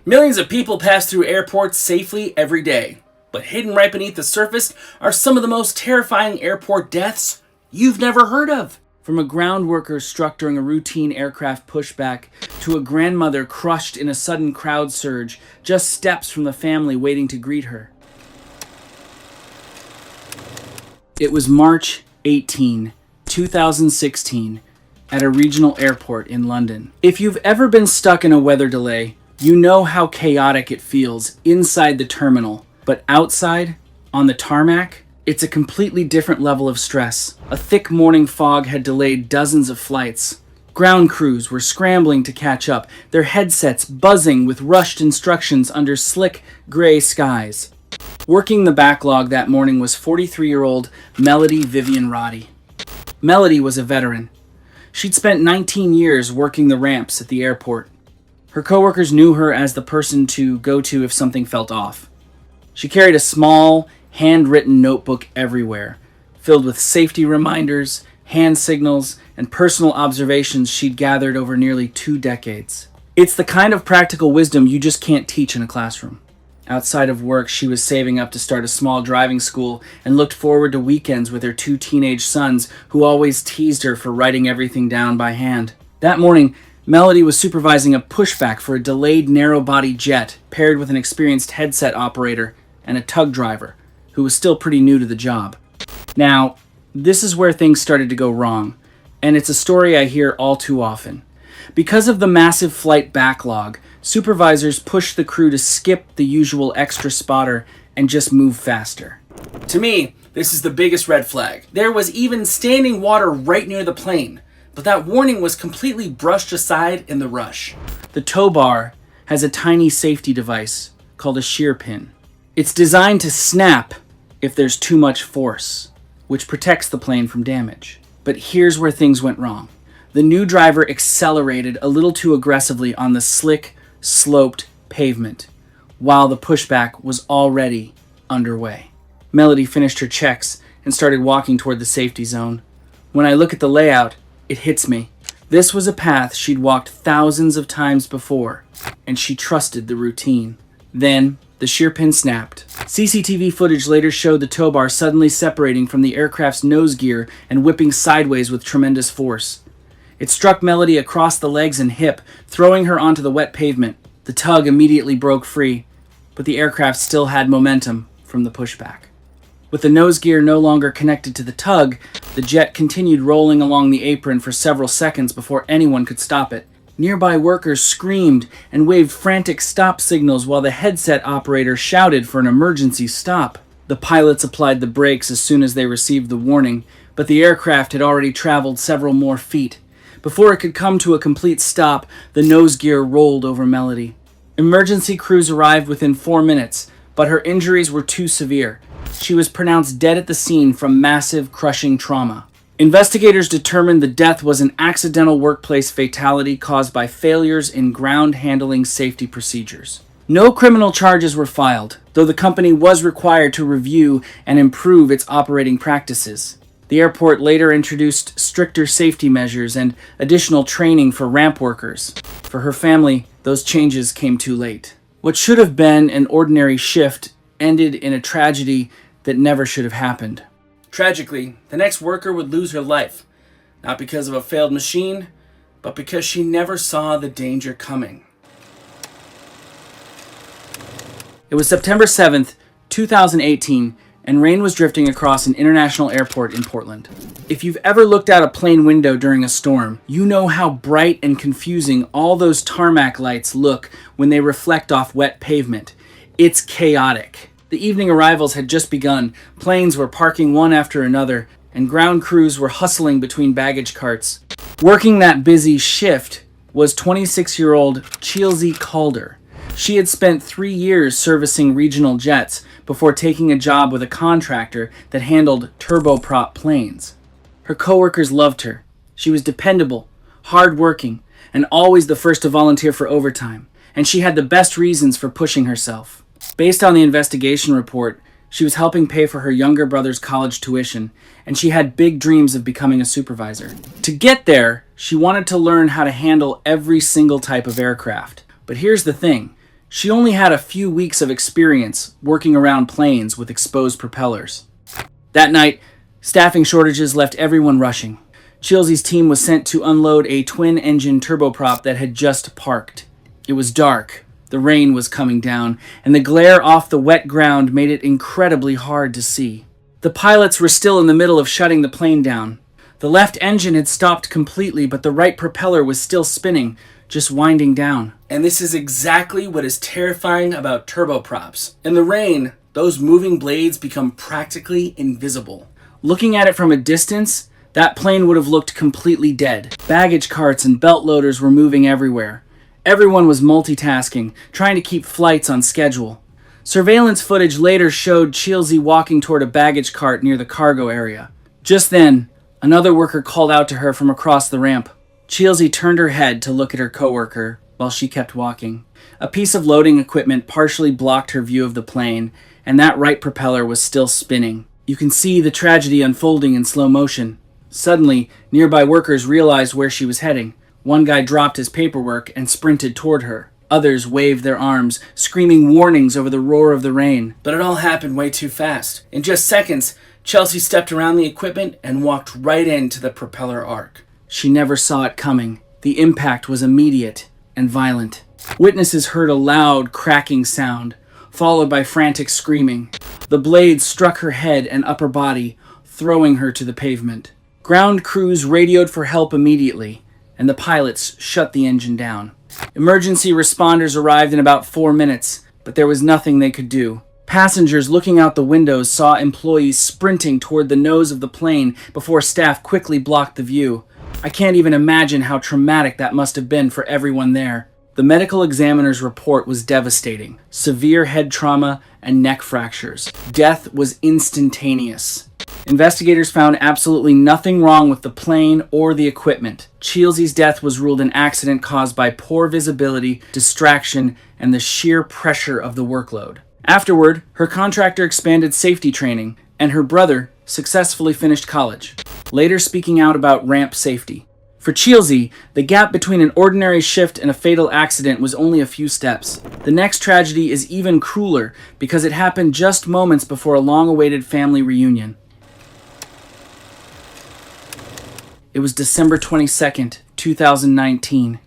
Millions of people pass through airports safely every day, but hidden right beneath the surface are some of the most terrifying airport deaths you've never heard of. From a ground worker struck during a routine aircraft pushback to a grandmother crushed in a sudden crowd surge just steps from the family waiting to greet her. It was March 18, 2016, at a regional airport in London. If you've ever been stuck in a weather delay, you know how chaotic it feels inside the terminal, but outside, on the tarmac, it's a completely different level of stress. A thick morning fog had delayed dozens of flights. Ground crews were scrambling to catch up, their headsets buzzing with rushed instructions under slick, gray skies. Working the backlog that morning was 43-year-old Melody Vivian Roddy. Melody was a veteran. She'd spent 19 years working the ramps at the airport. Her coworkers knew her as the person to go to if something felt off. She carried a small, handwritten notebook everywhere, filled with safety reminders, hand signals, and personal observations she'd gathered over nearly 2 decades. It's the kind of practical wisdom you just can't teach in a classroom. Outside of work, she was saving up to start a small driving school and looked forward to weekends with her 2 teenage sons who always teased her for writing everything down by hand. That morning, Melody was supervising a pushback for a delayed narrow-body jet paired with an experienced headset operator and a tug driver who was still pretty new to the job. Now, this is where things started to go wrong, and it's a story I hear all too often. Because of the massive flight backlog, supervisors pushed the crew to skip the usual extra spotter and just move faster. To me, this is the biggest red flag. There was even standing water right near the plane, but that warning was completely brushed aside in the rush. The tow bar has a tiny safety device called a shear pin. It's designed to snap if there's too much force, which protects the plane from damage. But here's where things went wrong. The new driver accelerated a little too aggressively on the slick, sloped pavement, while the pushback was already underway. Melody finished her checks and started walking toward the safety zone. When I look at the layout, it hits me. This was a path she'd walked thousands of times before, and she trusted the routine. Then, the shear pin snapped. CCTV footage later showed the tow bar suddenly separating from the aircraft's nose gear and whipping sideways with tremendous force. It struck Melody across the legs and hip, throwing her onto the wet pavement. The tug immediately broke free, but the aircraft still had momentum from the pushback. With the nose gear no longer connected to the tug, the jet continued rolling along the apron for several seconds before anyone could stop it. Nearby workers screamed and waved frantic stop signals while the headset operator shouted for an emergency stop. The pilots applied the brakes as soon as they received the warning, but the aircraft had already traveled several more feet. Before it could come to a complete stop, the nose gear rolled over Melody. Emergency crews arrived within 4 minutes, but her injuries were too severe. She was pronounced dead at the scene from massive, crushing trauma. Investigators determined the death was an accidental workplace fatality caused by failures in ground handling safety procedures. No criminal charges were filed, though the company was required to review and improve its operating practices. The airport later introduced stricter safety measures and additional training for ramp workers. For her family, those changes came too late. What should have been an ordinary shift ended in a tragedy that never should have happened. Tragically, the next worker would lose her life, not because of a failed machine, but because she never saw the danger coming. It was September 7th, 2018, and rain was drifting across an international airport in Portland. If you've ever looked out a plane window during a storm, you know how bright and confusing all those tarmac lights look when they reflect off wet pavement. It's chaotic. The evening arrivals had just begun, planes were parking one after another, and ground crews were hustling between baggage carts. Working that busy shift was 26-year-old Chelsea Calder. She had spent 3 years servicing regional jets before taking a job with a contractor that handled turboprop planes. Her coworkers loved her. She was dependable, hardworking, and always the first to volunteer for overtime, and she had the best reasons for pushing herself. Based on the investigation report, she was helping pay for her younger brother's college tuition, and she had big dreams of becoming a supervisor. To get there, she wanted to learn how to handle every single type of aircraft. But here's the thing. She only had a few weeks of experience working around planes with exposed propellers. That night, staffing shortages left everyone rushing. Chilsey's team was sent to unload a twin-engine turboprop that had just parked. It was dark, the rain was coming down, and the glare off the wet ground made it incredibly hard to see. The pilots were still in the middle of shutting the plane down. The left engine had stopped completely, but the right propeller was still spinning, just winding down. And this is exactly what is terrifying about turboprops. In the rain, those moving blades become practically invisible. Looking at it from a distance, that plane would have looked completely dead. Baggage carts and belt loaders were moving everywhere. Everyone was multitasking, trying to keep flights on schedule. Surveillance footage later showed Chilsey walking toward a baggage cart near the cargo area. Just then, another worker called out to her from across the ramp. Chilsey turned her head to look at her coworker while she kept walking. A piece of loading equipment partially blocked her view of the plane, and that right propeller was still spinning. You can see the tragedy unfolding in slow motion. Suddenly, nearby workers realized where she was heading. One guy dropped his paperwork and sprinted toward her. Others waved their arms, screaming warnings over the roar of the rain. But it all happened way too fast. In just seconds, Chelsea stepped around the equipment and walked right into the propeller arc. She never saw it coming. The impact was immediate and violent. Witnesses heard a loud, cracking sound, followed by frantic screaming. The blade struck her head and upper body, throwing her to the pavement. Ground crews radioed for help immediately, and the pilots shut the engine down. Emergency responders arrived in about 4 minutes, but there was nothing they could do. Passengers looking out the windows saw employees sprinting toward the nose of the plane before staff quickly blocked the view. I can't even imagine how traumatic that must have been for everyone there. The medical examiner's report was devastating. Severe head trauma and neck fractures. Death was instantaneous. Investigators found absolutely nothing wrong with the plane or the equipment. Chilsey's death was ruled an accident caused by poor visibility, distraction, and the sheer pressure of the workload. Afterward, her contractor expanded safety training, and her brother successfully finished college, later speaking out about ramp safety. For Chilsey, the gap between an ordinary shift and a fatal accident was only a few steps. The next tragedy is even crueler because it happened just moments before a long-awaited family reunion. It was December 22nd, 2019.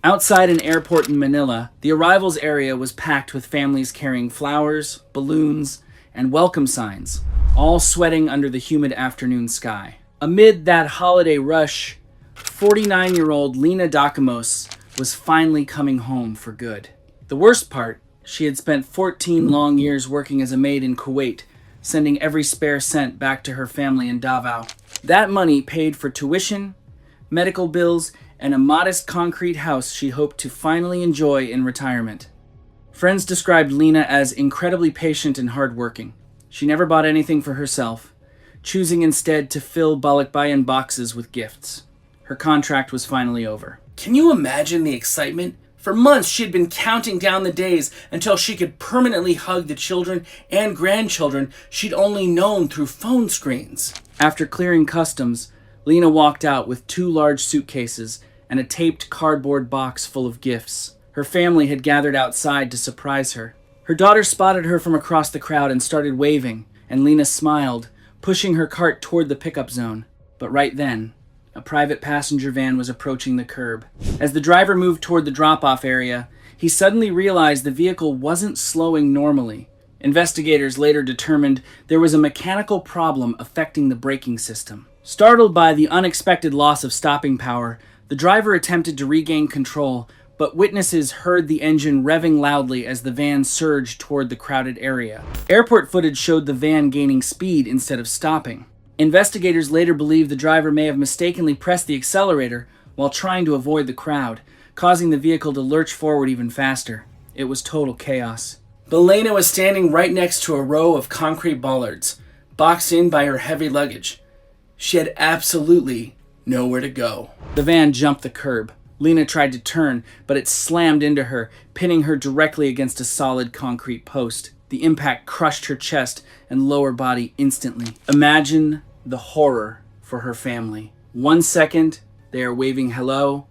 Outside an airport in Manila, the arrivals area was packed with families carrying flowers, balloons, and welcome signs, all sweating under the humid afternoon sky. Amid that holiday rush, 49-year-old Lena Dacamos was finally coming home for good. The worst part, she had spent 14 long years working as a maid in Kuwait, sending every spare cent back to her family in Davao. That money paid for tuition, medical bills, and a modest concrete house she hoped to finally enjoy in retirement. Friends described Lena as incredibly patient and hardworking. She never bought anything for herself, choosing instead to fill balikbayan boxes with gifts. Her contract was finally over. Can you imagine the excitement? For months, she had been counting down the days until she could permanently hug the children and grandchildren she'd only known through phone screens. After clearing customs, Lena walked out with 2 large suitcases and a taped cardboard box full of gifts. Her family had gathered outside to surprise her. Her daughter spotted her from across the crowd and started waving, and Lena smiled, pushing her cart toward the pickup zone. But right then, a private passenger van was approaching the curb. As the driver moved toward the drop-off area, he suddenly realized the vehicle wasn't slowing normally. Investigators later determined there was a mechanical problem affecting the braking system. Startled by the unexpected loss of stopping power, the driver attempted to regain control, but witnesses heard the engine revving loudly as the van surged toward the crowded area. Airport footage showed the van gaining speed instead of stopping. Investigators later believe the driver may have mistakenly pressed the accelerator while trying to avoid the crowd, causing the vehicle to lurch forward even faster. It was total chaos. Belena was standing right next to a row of concrete bollards, boxed in by her heavy luggage. She had absolutely nowhere to go. The van jumped the curb. Lena tried to turn, but it slammed into her, pinning her directly against a solid concrete post. The impact crushed her chest and lower body instantly. Imagine the horror for her family. 1 second, they are waving hello,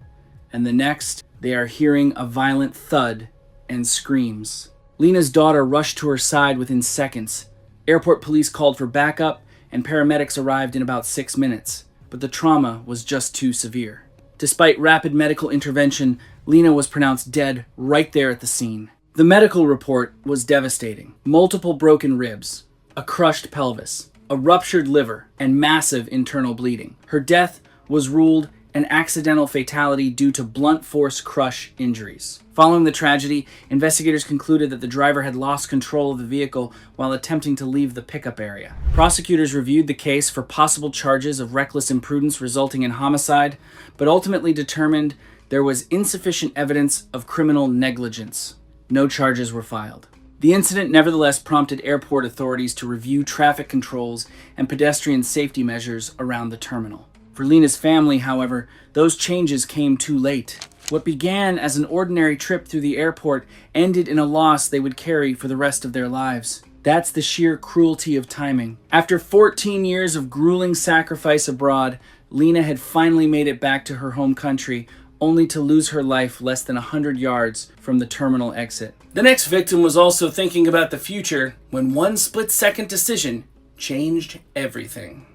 and the next, they are hearing a violent thud and screams. Lena's daughter rushed to her side within seconds. Airport police called for backup, and paramedics arrived in about 6 minutes, but the trauma was just too severe. Despite rapid medical intervention, Lena was pronounced dead right there at the scene. The medical report was devastating. Multiple broken ribs, a crushed pelvis, a ruptured liver, and massive internal bleeding. Her death was ruled an accidental fatality due to blunt force crush injuries. Following the tragedy, investigators concluded that the driver had lost control of the vehicle while attempting to leave the pickup area. Prosecutors reviewed the case for possible charges of reckless imprudence resulting in homicide, but ultimately determined there was insufficient evidence of criminal negligence. No charges were filed. The incident nevertheless prompted airport authorities to review traffic controls and pedestrian safety measures around the terminal. For Lena's family, however, those changes came too late. What began as an ordinary trip through the airport ended in a loss they would carry for the rest of their lives. That's the sheer cruelty of timing. After 14 years of grueling sacrifice abroad, Lena had finally made it back to her home country, only to lose her life less than 100 yards from the terminal exit. The next victim was also thinking about the future when one split-second decision changed everything.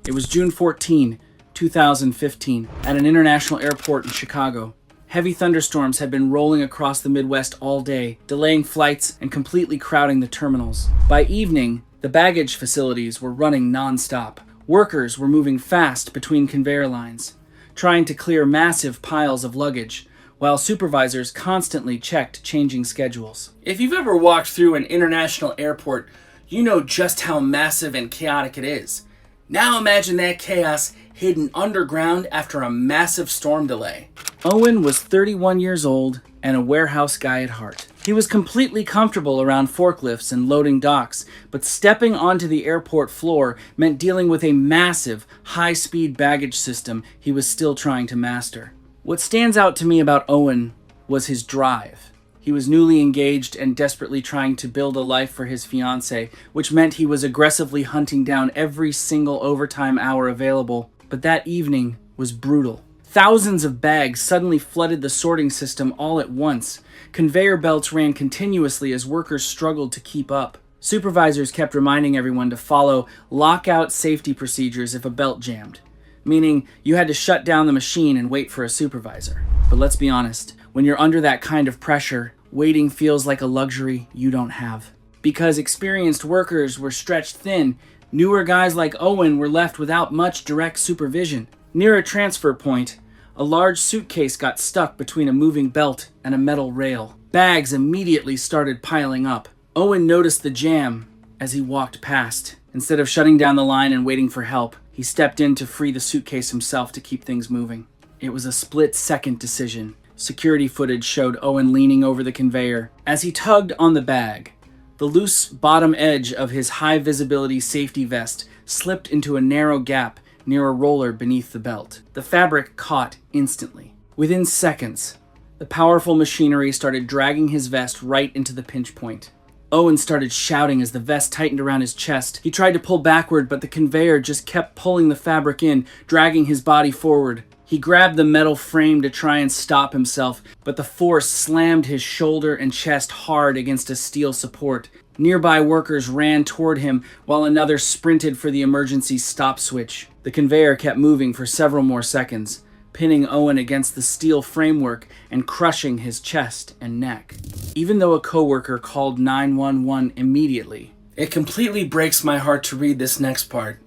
It was June 14, 2015, at an international airport in Chicago. Heavy thunderstorms had been rolling across the Midwest all day, delaying flights and completely crowding the terminals. By evening, the baggage facilities were running non-stop. Workers were moving fast between conveyor lines, trying to clear massive piles of luggage, while supervisors constantly checked changing schedules. If you've ever walked through an international airport, you know just how massive and chaotic it is. Now imagine that chaos hidden underground after a massive storm delay. Owen was 31 years old and a warehouse guy at heart. He was completely comfortable around forklifts and loading docks, but stepping onto the airport floor meant dealing with a massive, high-speed baggage system he was still trying to master. What stands out to me about Owen was his drive. He was newly engaged and desperately trying to build a life for his fiancée, which meant he was aggressively hunting down every single overtime hour available. But that evening was brutal. Thousands of bags suddenly flooded the sorting system all at once. Conveyor belts ran continuously as workers struggled to keep up. Supervisors kept reminding everyone to follow lockout safety procedures if a belt jammed, meaning you had to shut down the machine and wait for a supervisor. But let's be honest, when you're under that kind of pressure, waiting feels like a luxury you don't have. Because experienced workers were stretched thin, newer guys like Owen were left without much direct supervision. Near a transfer point, a large suitcase got stuck between a moving belt and a metal rail. Bags immediately started piling up. Owen noticed the jam as he walked past. Instead of shutting down the line and waiting for help, he stepped in to free the suitcase himself to keep things moving. It was a split-second decision. Security footage showed Owen leaning over the conveyor. As he tugged on the bag, the loose bottom edge of his high-visibility safety vest slipped into a narrow gap near a roller beneath the belt. The fabric caught instantly. Within seconds, the powerful machinery started dragging his vest right into the pinch point. Owen started shouting as the vest tightened around his chest. He tried to pull backward, but the conveyor just kept pulling the fabric in, dragging his body forward. He grabbed the metal frame to try and stop himself, but the force slammed his shoulder and chest hard against a steel support. Nearby workers ran toward him while another sprinted for the emergency stop switch. The conveyor kept moving for several more seconds, pinning Owen against the steel framework and crushing his chest and neck. Even though a coworker called 911 immediately. It completely breaks my heart to read this next part.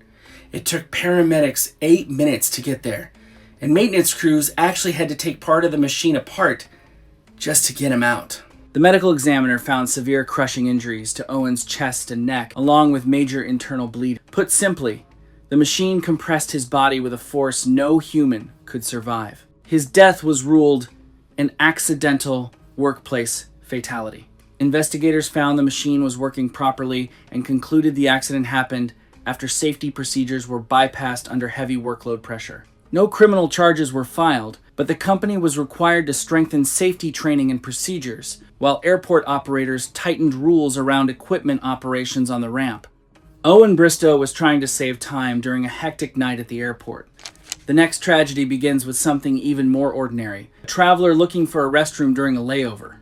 It took paramedics 8 minutes to get there, and maintenance crews actually had to take part of the machine apart just to get him out. The medical examiner found severe crushing injuries to Owen's chest and neck, along with major internal bleeding. Put simply, the machine compressed his body with a force no human could survive. His death was ruled an accidental workplace fatality. Investigators found the machine was working properly and concluded the accident happened after safety procedures were bypassed under heavy workload pressure. No criminal charges were filed, but the company was required to strengthen safety training and procedures, while airport operators tightened rules around equipment operations on the ramp. Owen Bristow was trying to save time during a hectic night at the airport. The next tragedy begins with something even more ordinary. A traveler looking for a restroom during a layover.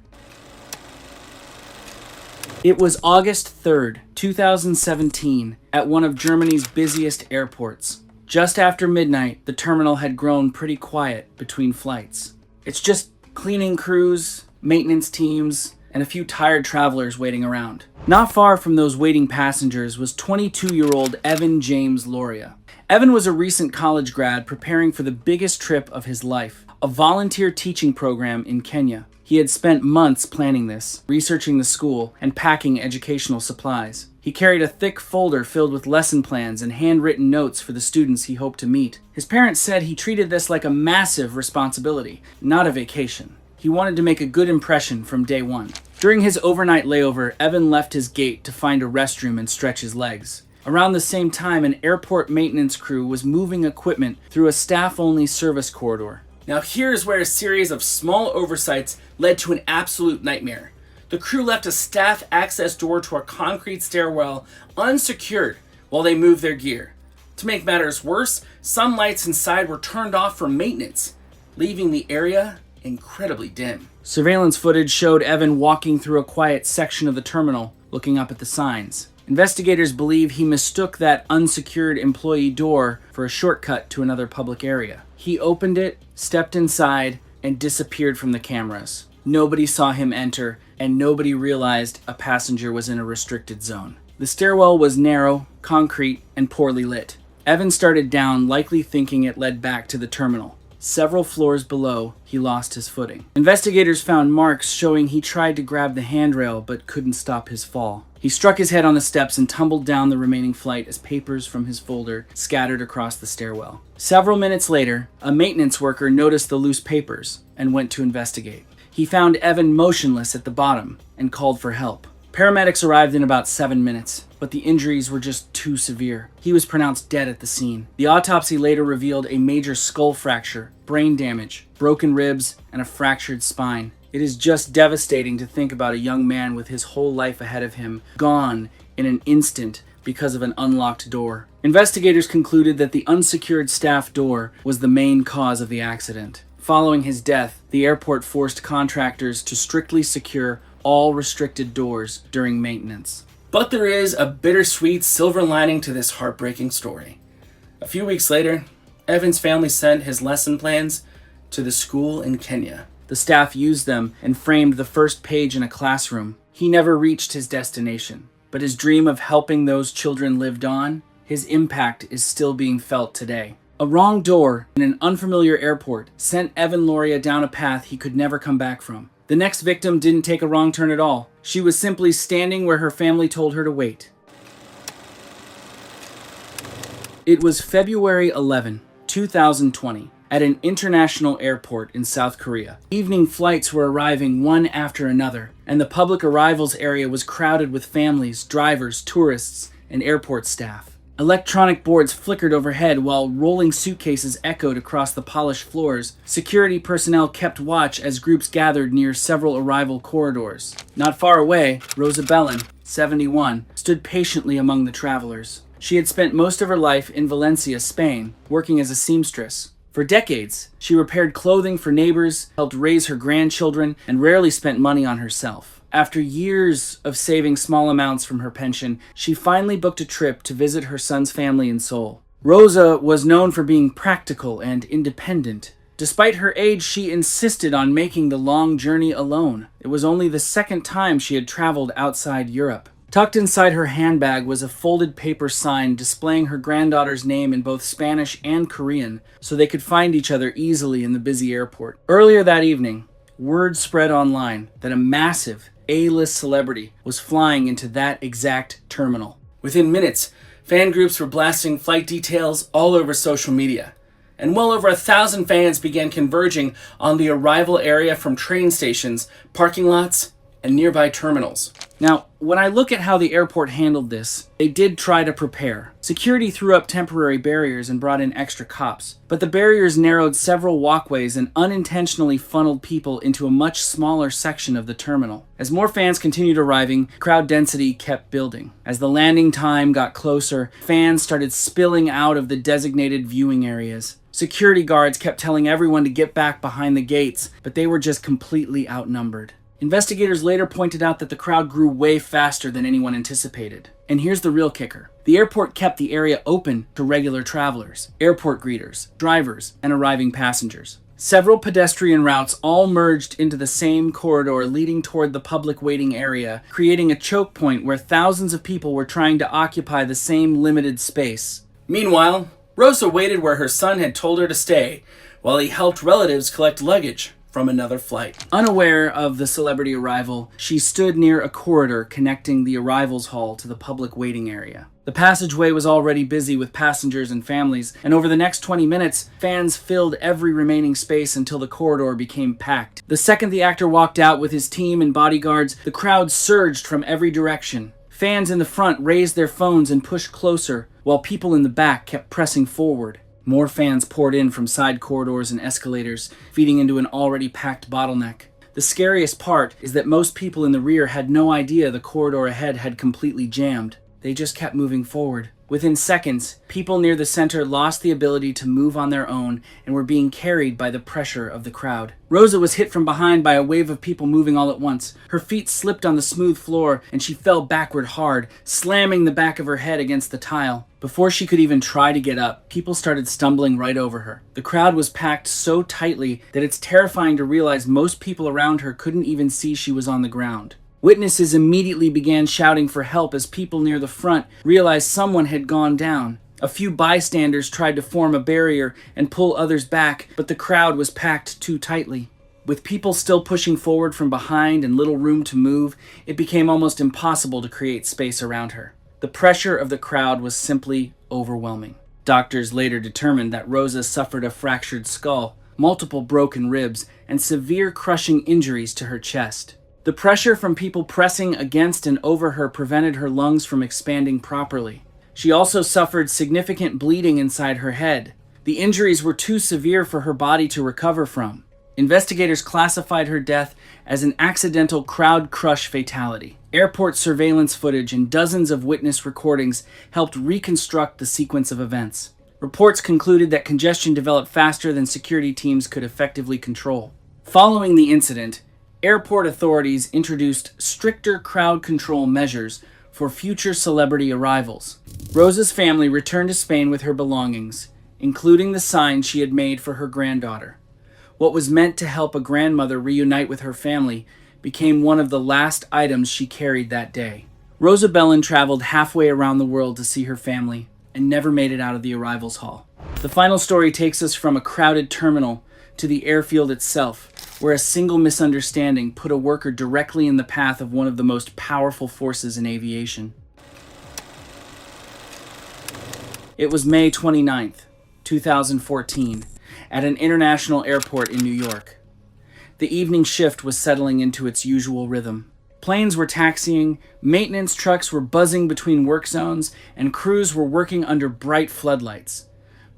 It was August 3rd, 2017, at one of Germany's busiest airports. Just after midnight, the terminal had grown pretty quiet between flights. It's just cleaning crews, maintenance teams, and a few tired travelers waiting around. Not far from those waiting passengers was 22-year-old Evan James Loria. Evan was a recent college grad preparing for the biggest trip of his life, a volunteer teaching program in Kenya. He had spent months planning this, researching the school, and packing educational supplies. He carried a thick folder filled with lesson plans and handwritten notes for the students he hoped to meet. His parents said he treated this like a massive responsibility, not a vacation. He wanted to make a good impression from day one. During his overnight layover, Evan left his gate to find a restroom and stretch his legs. Around the same time, an airport maintenance crew was moving equipment through a staff-only service corridor. Now here's where a series of small oversights led to an absolute nightmare. The crew left a staff access door to a concrete stairwell unsecured while they moved their gear. To make matters worse, some lights inside were turned off for maintenance, leaving the area incredibly dim. Surveillance footage showed Evan walking through a quiet section of the terminal, looking up at the signs. Investigators believe he mistook that unsecured employee door for a shortcut to another public area. He opened it, stepped inside, and disappeared from the cameras. Nobody saw him enter, and nobody realized a passenger was in a restricted zone. The stairwell was narrow, concrete, and poorly lit. Evan started down, likely thinking it led back to the terminal. Several floors below, he lost his footing. Investigators found marks showing he tried to grab the handrail but couldn't stop his fall. He struck his head on the steps and tumbled down the remaining flight as papers from his folder scattered across the stairwell. Several minutes later, a maintenance worker noticed the loose papers and went to investigate. He found Evan motionless at the bottom and called for help. Paramedics arrived in about 7 minutes, but the injuries were just too severe. He was pronounced dead at the scene. The autopsy later revealed a major skull fracture, brain damage, broken ribs, and a fractured spine. It is just devastating to think about a young man with his whole life ahead of him, gone in an instant because of an unlocked door. Investigators concluded that the unsecured staff door was the main cause of the accident. Following his death, the airport forced contractors to strictly secure all restricted doors during maintenance. But there is a bittersweet silver lining to this heartbreaking story. A few weeks later, Evan's family sent his lesson plans to the school in Kenya. The staff used them and framed the first page in a classroom. He never reached his destination, but his dream of helping those children lived on. His impact is still being felt today. A wrong door in an unfamiliar airport sent Evan Loria down a path he could never come back from. The next victim didn't take a wrong turn at all. She was simply standing where her family told her to wait. It was February 11, 2020, at an international airport in South Korea. Evening flights were arriving one after another, and the public arrivals area was crowded with families, drivers, tourists, and airport staff. Electronic boards flickered overhead while rolling suitcases echoed across the polished floors. Security personnel kept watch as groups gathered near several arrival corridors. Not far away, Rosa Bellin, 71, stood patiently among the travelers. She had spent most of her life in Valencia, Spain, working as a seamstress. For decades, she repaired clothing for neighbors, helped raise her grandchildren, and rarely spent money on herself. After years of saving small amounts from her pension, she finally booked a trip to visit her son's family in Seoul. Rosa was known for being practical and independent. Despite her age, she insisted on making the long journey alone. It was only the second time she had traveled outside Europe. Tucked inside her handbag was a folded paper sign displaying her granddaughter's name in both Spanish and Korean, so they could find each other easily in the busy airport. Earlier that evening, word spread online that a massive A-list celebrity was flying into that exact terminal. Within minutes, fan groups were blasting flight details all over social media, and well over 1,000 fans began converging on the arrival area from train stations, parking lots, and nearby terminals. Now, when I look at how the airport handled this, they did try to prepare. Security threw up temporary barriers and brought in extra cops, but the barriers narrowed several walkways and unintentionally funneled people into a much smaller section of the terminal. As more fans continued arriving, crowd density kept building. As the landing time got closer, fans started spilling out of the designated viewing areas. Security guards kept telling everyone to get back behind the gates, but they were just completely outnumbered. Investigators later pointed out that the crowd grew way faster than anyone anticipated. And here's the real kicker. The airport kept the area open to regular travelers, airport greeters, drivers, and arriving passengers. Several pedestrian routes all merged into the same corridor leading toward the public waiting area, creating a choke point where thousands of people were trying to occupy the same limited space. Meanwhile, Rosa waited where her son had told her to stay, while he helped relatives collect luggage from another flight. Unaware of the celebrity arrival, she stood near a corridor connecting the arrivals hall to the public waiting area. The passageway was already busy with passengers and families, and over the next 20 minutes, fans filled every remaining space until the corridor became packed. The second the actor walked out with his team and bodyguards, the crowd surged from every direction. Fans in the front raised their phones and pushed closer, while people in the back kept pressing forward. More fans poured in from side corridors and escalators, feeding into an already packed bottleneck. The scariest part is that most people in the rear had no idea the corridor ahead had completely jammed. They just kept moving forward. Within seconds, people near the center lost the ability to move on their own and were being carried by the pressure of the crowd. Rosa was hit from behind by a wave of people moving all at once. Her feet slipped on the smooth floor and she fell backward hard, slamming the back of her head against the tile. Before she could even try to get up, people started stumbling right over her. The crowd was packed so tightly that it's terrifying to realize most people around her couldn't even see she was on the ground. Witnesses immediately began shouting for help as people near the front realized someone had gone down. A few bystanders tried to form a barrier and pull others back, but the crowd was packed too tightly. With people still pushing forward from behind and little room to move, it became almost impossible to create space around her. The pressure of the crowd was simply overwhelming. Doctors later determined that Rosa suffered a fractured skull, multiple broken ribs, and severe crushing injuries to her chest. The pressure from people pressing against and over her prevented her lungs from expanding properly. She also suffered significant bleeding inside her head. The injuries were too severe for her body to recover from. Investigators classified her death as an accidental crowd crush fatality. Airport surveillance footage and dozens of witness recordings helped reconstruct the sequence of events. Reports concluded that congestion developed faster than security teams could effectively control. Following the incident, airport authorities introduced stricter crowd control measures for future celebrity arrivals. Rosa's family returned to Spain with her belongings, including the sign she had made for her granddaughter. What was meant to help a grandmother reunite with her family became one of the last items she carried that day. Rosa Belin traveled halfway around the world to see her family and never made it out of the arrivals hall. The final story takes us from a crowded terminal to the airfield itself, where a single misunderstanding put a worker directly in the path of one of the most powerful forces in aviation. It was May 29th, 2014, at an international airport in New York. The evening shift was settling into its usual rhythm. Planes were taxiing, maintenance trucks were buzzing between work zones, and crews were working under bright floodlights.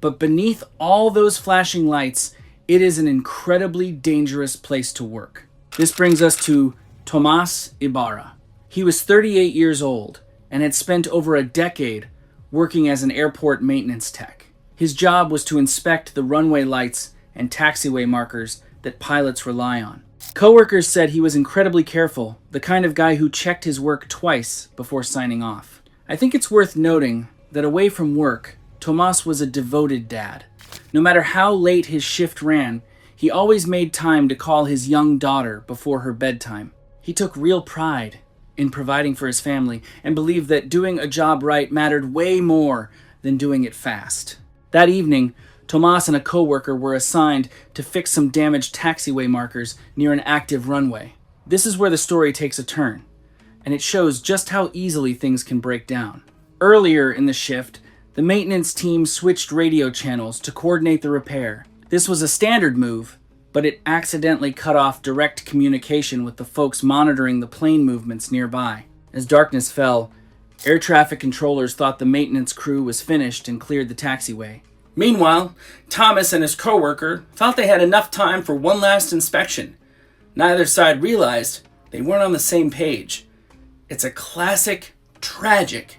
But beneath all those flashing lights, it is an incredibly dangerous place to work. This brings us to Tomas Ibarra. He was 38 years old and had spent over a decade working as an airport maintenance tech. His job was to inspect the runway lights and taxiway markers that pilots rely on. Coworkers said he was incredibly careful, the kind of guy who checked his work twice before signing off. I think it's worth noting that away from work, Tomas was a devoted dad. No matter how late his shift ran, he always made time to call his young daughter before her bedtime. He took real pride in providing for his family and believed that doing a job right mattered way more than doing it fast. That evening, Tomas and a coworker were assigned to fix some damaged taxiway markers near an active runway. This is where the story takes a turn, and it shows just how easily things can break down. Earlier in the shift, the maintenance team switched radio channels to coordinate the repair. This was a standard move, but it accidentally cut off direct communication with the folks monitoring the plane movements nearby. As darkness fell, air traffic controllers thought the maintenance crew was finished and cleared the taxiway. Meanwhile, Thomas and his coworker thought they had enough time for one last inspection. Neither side realized they weren't on the same page. It's a classic, tragic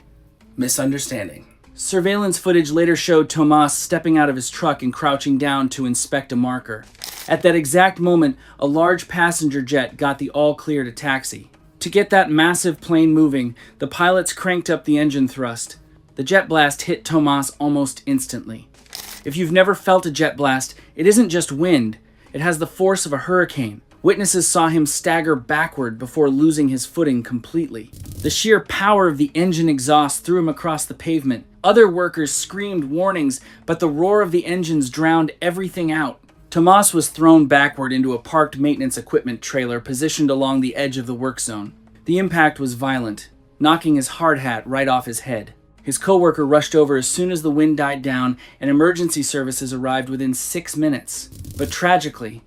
misunderstanding. Surveillance footage later showed Tomas stepping out of his truck and crouching down to inspect a marker. At that exact moment, a large passenger jet got the all-clear to taxi. To get that massive plane moving, the pilots cranked up the engine thrust. The jet blast hit Tomas almost instantly. If you've never felt a jet blast, it isn't just wind. It has the force of a hurricane. Witnesses saw him stagger backward before losing his footing completely. The sheer power of the engine exhaust threw him across the pavement. Other workers screamed warnings, but the roar of the engines drowned everything out. Tomas was thrown backward into a parked maintenance equipment trailer positioned along the edge of the work zone. The impact was violent, knocking his hard hat right off his head. His coworker rushed over as soon as the wind died down, and emergency services arrived within 6 minutes. But tragically,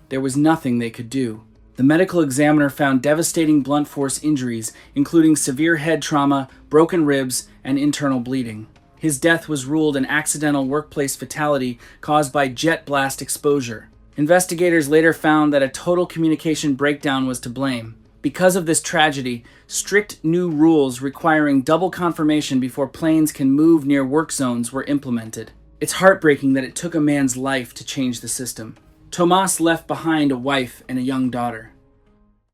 there was nothing they could do. The medical examiner found devastating blunt force injuries, including severe head trauma, broken ribs, and internal bleeding. His death was ruled an accidental workplace fatality caused by jet blast exposure. Investigators later found that a total communication breakdown was to blame. Because of this tragedy, strict new rules requiring double confirmation before planes can move near work zones were implemented. It's heartbreaking that it took a man's life to change the system. Tomas left behind a wife and a young daughter.